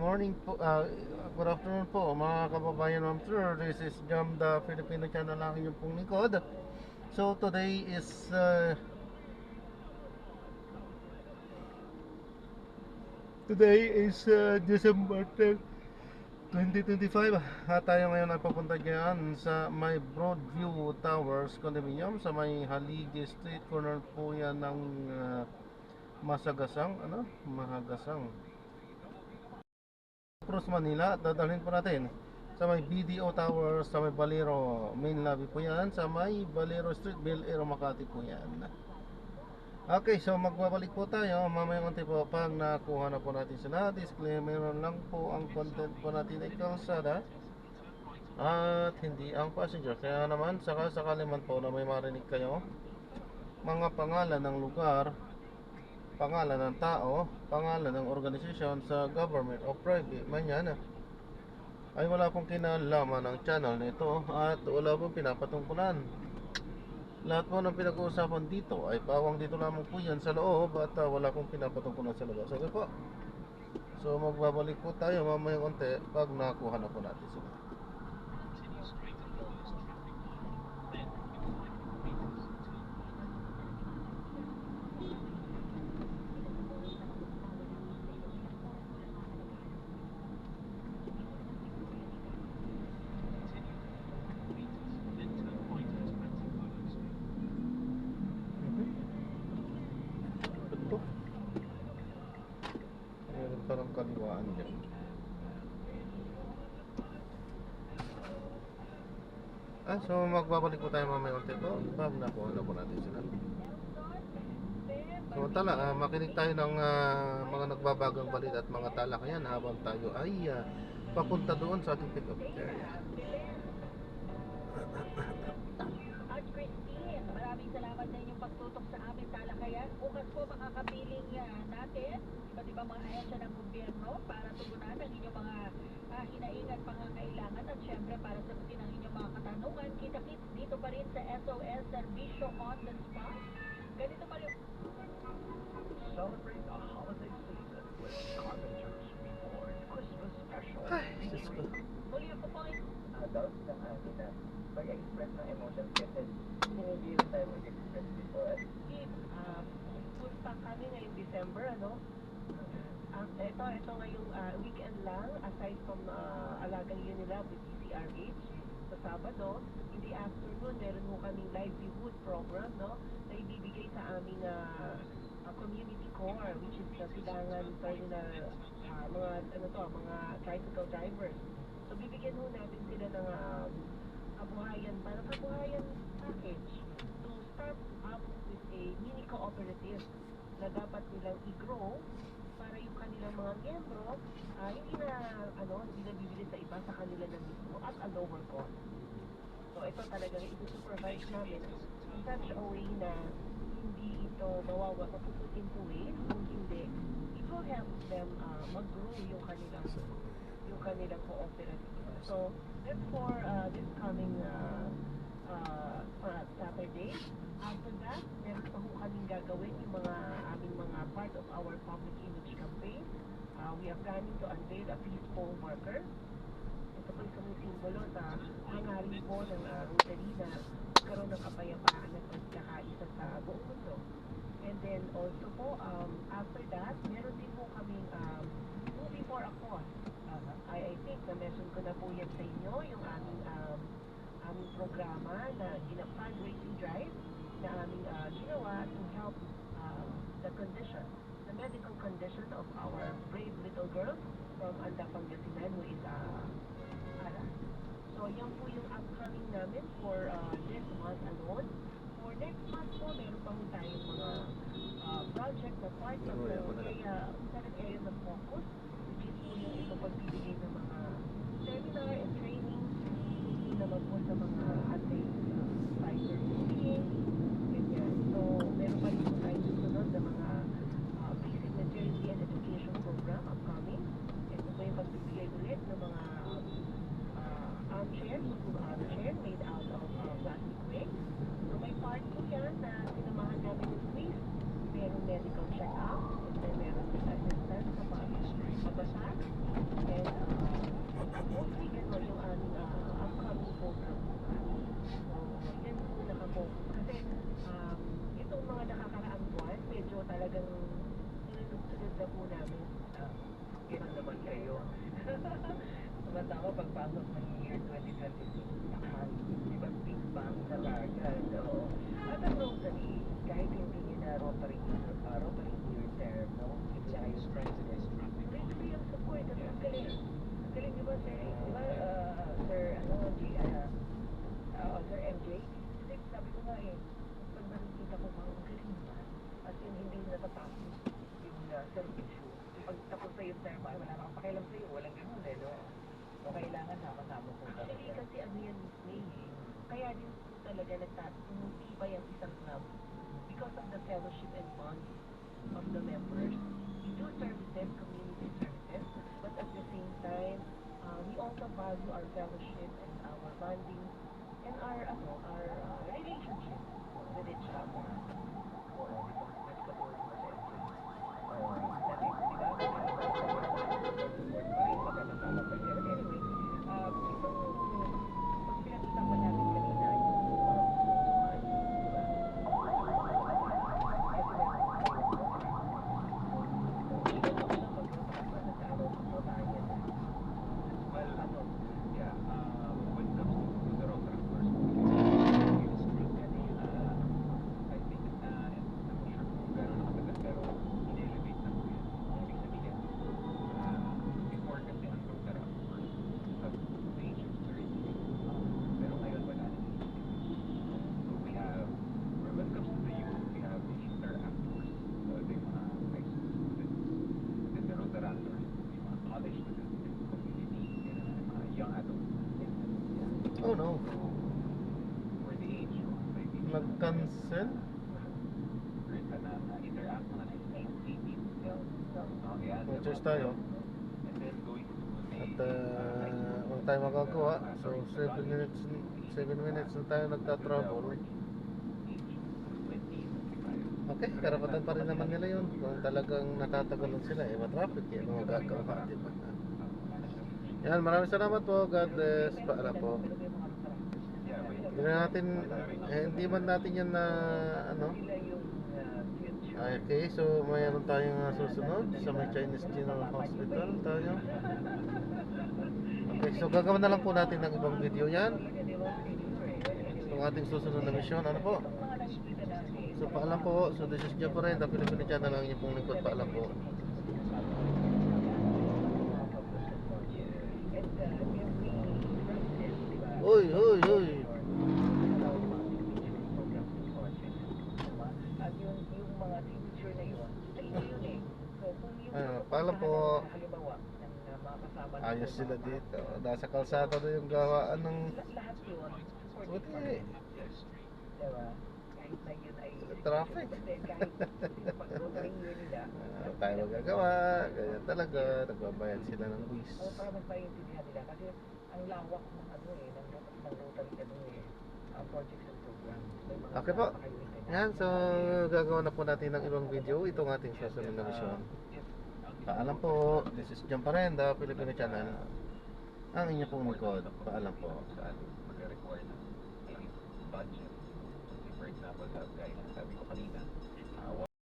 Morning po, good afternoon po mga kababayan, ma'am sir. This is Jam the Filipino channel lang yung pong likod. So today is December 10, 2025. Tayo ngayon ay papunta dyan sa may Broadview Towers condominium sa may Haligi Street, corner po yan ng Mahagasang Cruz, Manila. Dadalhin po natin sa may BDO Towers, sa may Balero main lobby po yan, sa may Balero Street, Bel Air, Makati po yan. Okay, so magbabalik po tayo mamaya konti po pag nakuha na po natin sila. Disclaimer lang po, ang content po natin ay kalsada at hindi ang passenger. Kaya naman sakali man po na may marinig kayo mga pangalan ng lugar, pangalan ng tao, pangalan ng organisasyon sa government o private man yan, ay wala pong kinalaman ng channel nito at wala pong pinapatungkulan. Lahat po ng pinag-uusapan dito ay pawang dito lamang po yan sa loob at wala pong pinapatungkulan sa labas. Okay po? So magbabalik po tayo mamaya konti pag nakuha na po natin sila. Ito, meron parang kaliwaan dyan. So magbabalik po tayo mamaya konti po pag nakuha na po natin sila. Samantala, makinig tayo ng mga nagbabagang balita at mga talakayan habang tayo ay papunta doon sa ating pick-up area. At Christine, maraming salamat sa inyong pagtutok sa aming talakayan. Bukas po makakapiling natin, iba't ibang mga ahensya ng gobyerno para tugunan ang inyong mga hinaing at pangangailangan at syempre para sagutin ang inyong mga katanungan. Kita-kits dito pa rin sa SOS Servisyo on the Spot. Ganito pa rin. Celebrate the holiday season with Carpenter's Reborn Christmas Special. Ay, Diyos ko. Muli ako po Adults na atin na mag-express ng emotions kasi hindi na tayo mag-express before. punta kami ngayong December, ano? Ito ngayong weekend lang, aside from alagang yun nila with DCRH, sa Sabado, in the afternoon, meron mo kaming livelihood program, no? Na ibibigay sa aming community core, which is the Silangan Terminal, mga tricycle drivers. So, bibigyan ho natin sila ng kabuhayan package to start up with a mini cooperative na dapat nilang i-grow para yung kanilang mga miyembro hindi na bibili sa iba, sa kanila na mismo at a lower cost. So ito talagang ito-supervise namin in such a way na hindi ito mapuput into waste, kung hindi, it will help them mag-grow yung kanilang cooperative. So therefore, this coming Saturday, after that, meron pa ho kaming gagawin yung aming mga part of our public image campaign. We are planning to unveil a peaceful worker. Ito po isang simbolo sa hangarin po ng Rotary na magkaroon ng kapayapaan at pagkakaisa sa buong mundo. And then also po, after that, meron din po kaming movie for a cause. I think na-mention ko na po yan sa inyo, yung aming programa na fundraising drive na aming ginawa to help the medical condition of our brave little girl from Anda, Pangasinan, who is Ara. So, yan po yung upcoming namin for this month alone. For next month po, meron pa po tayong mga project na part of the seven areas of focus, which is po yung ito pagbibigay ng mga seminar and training naman po sa mga anti-spider bullying, ganyan. So, meron pa rin po tayo susunod na mga basic literacy and education program upcoming. Ito po yung pagbibigay ulit ng mga armchairs made out of plastic wigs. So, may part po yan na sinamahan namin ng quiz, merong medical check-up, and then meron din assistance sa mga tayo. Tama-tama pagpasok ng year 2026, bang, di ba, big bang talaga. So, at ang Rotary, kahit hindi nyo na Rotary year term, no? Bigla kayo Rotary ang support, at ang galing. Ang galing, di ba, sir? Di ba, sir, Sir MJ? Kasi sabi ko nga pag nakikita ko bang ang galing naman, as in, hindi natatapos yung servisyo. Pag tapos na yung term, ay wala nakang pakialam sa'yo, walang ganun no? So, kailangan sama-sama po talaga. Actually, kasi ano yan, May, kaya din talaga nagtitibay ang isang club because of the fellowship and bond of the members. We do services, community services, but at the same time, we also value our fellowship and our bonding and our relationship with each other. When it comes to the road transfers, I think I'm not sure kung gano'n nakatagal, pero in-elevate na po yan. Ibig sabihin, before kasi ang road transfers, the age of 30, pero ngayon wala na. So we have, when it comes to the youth, we have the interactors, so ito yung mga high school students, then the rotarantors, yung mga college students, and community, and mga young adults. Oh no, For the age of maybe nag-cancel? interact mga 18 till Mag-choose tayo. and then going to the At wala tayo magagawa. So 7 minutes na tayo nagtatravel. Okay, karapatan pa rin naman nila yun. Kung talagang natatagalan sila, matraffic eh, mga gagawa, di ba? Yan, maraming salamat po. God bless. Paalam po. Hindi na natin, hindi man natin yan na, okay, so mayroon tayong susunod sa may Chinese General Hospital tayo. Okay, so gagawin na lang po natin ng ibang video yan. Itong ating susunod na mission, ano po? So paalam po, so this is Jeff pa rin, the Filipino channel lang yung pong lingkod, paalam po. Uy, uy, uy. At yung mga teacher na yun, ay yun So, kung yung Paalam po. halimbawa, ng mga kasama Ayos sila dito. Nasa kalsada na yung gawaan ng... lahat yun, supportive Buti. pa rin. Diba? Kahit na yun ay Traffic. Kasi kahit pag-rotary year nila, tayo magagawa. Ganyan talaga. Nagbabayad sila ng buwis. para mas maiintindihan nila kasi ang lawak ng ng rotary projects and programs. May mga Okay po. napaka-unique na- Yan, so gagawa na po natin ng ibang video. Itong ating susunod na mission. Paalam po. This is John pa rin, the Filipino channel. Ang inyo pong lingkod. Paalam po. saan mag-require ng budget. For example, guys,